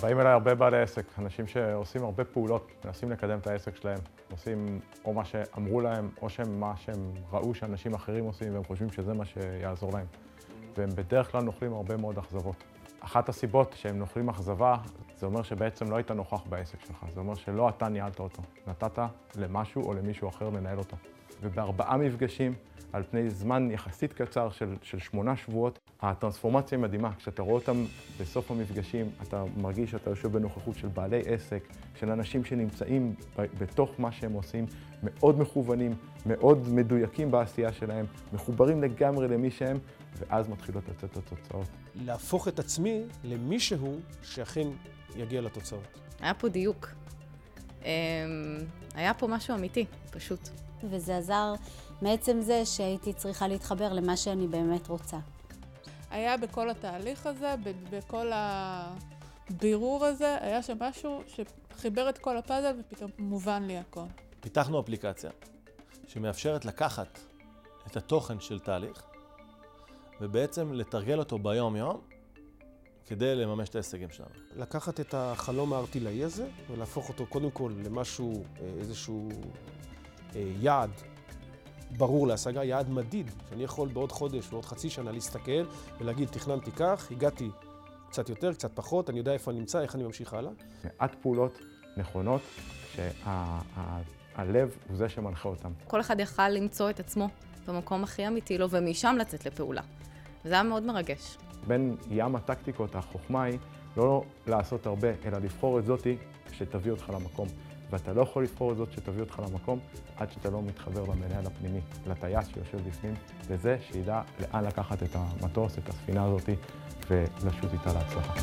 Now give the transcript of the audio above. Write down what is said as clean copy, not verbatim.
באים אליי הרבה בעלי עסק, אנשים שעושים הרבה פעולות, מנסים לקדם את העסק שלהם, עושים או מה שאמרו להם, או מה שהם ראו שאנשים אחרים עושים, והם חושבים שזה מה שיעזור להם. והם בדרך כלל נוחלים הרבה מאוד אכזבות. אחת הסיבות שהם נוחלים אכזבה, זה אומר שבעצם לא היית נוכח בעסק שלך, זה אומר שלא אתה ניהלת אותו, נתת למשהו או למישהו אחר לנהל אותו. וב4 מפגשים, על פני זמן יחסית קצר של 8 שבועות, הטרנספורמציה היא מדהימה. כשאתה רואה אותם בסוף המפגשים, אתה מרגיש שאתה יושב בנוכחות של בעלי עסק, של אנשים שנמצאים בתוך מה שהם עושים, מאוד מכוונים, מאוד מדויקים בעשייה שלהם, מחוברים לגמרי למי שהם, ואז מתחילות לצאת התוצאות. להפוך את עצמי למישהו שאכן יגיע לתוצאות. היה פה דיוק. היה פה משהו אמיתי, פשוט. וזה עזר מעצם זה שהייתי צריכה להתחבר למה שאני באמת רוצה. היה בכל התהליך הזה, בכל הבירור הזה, היה שם משהו שחיבר את כל הפאזל ופתאום מובן לי הכל. פיתחנו אפליקציה שמאפשרת לקחת את התוכן של תהליך ובעצם לתרגל אותו ביום-יום כדי לממש את ההישגים שלנו. לקחת את החלום הארטילאי הזה ולהפוך אותו קודם כל למשהו, איזשהו יעד ברור להשגה, יעד מדיד, שאני יכול בעוד חודש ועוד חצי שנה להסתכל ולהגיד, תכננתי כך, הגעתי קצת יותר, קצת פחות, אני יודע איפה אני נמצא, איך אני ממשיך הלאה. מעט פעולות נכונות שהלב הוא זה שמנחה אותם. כל אחד יכל למצוא את עצמו במקום הכי אמיתי לו, ומשם לצאת לפעולה. וזה היה מאוד מרגש. בין ים הטקטיקות, החוכמה היא לא לעשות הרבה, אלא לבחור את זאתי שתביא אותך למקום. ואתה לא יכול לבחור את זאת שתביא אותך למקום עד שאתה לא מתחבר למנהל הפנימי, לטייס שיושב בפנים, לזה שידע לאן לקחת את המטוס, את הספינה הזאת, ולשוט איתה להצלחה.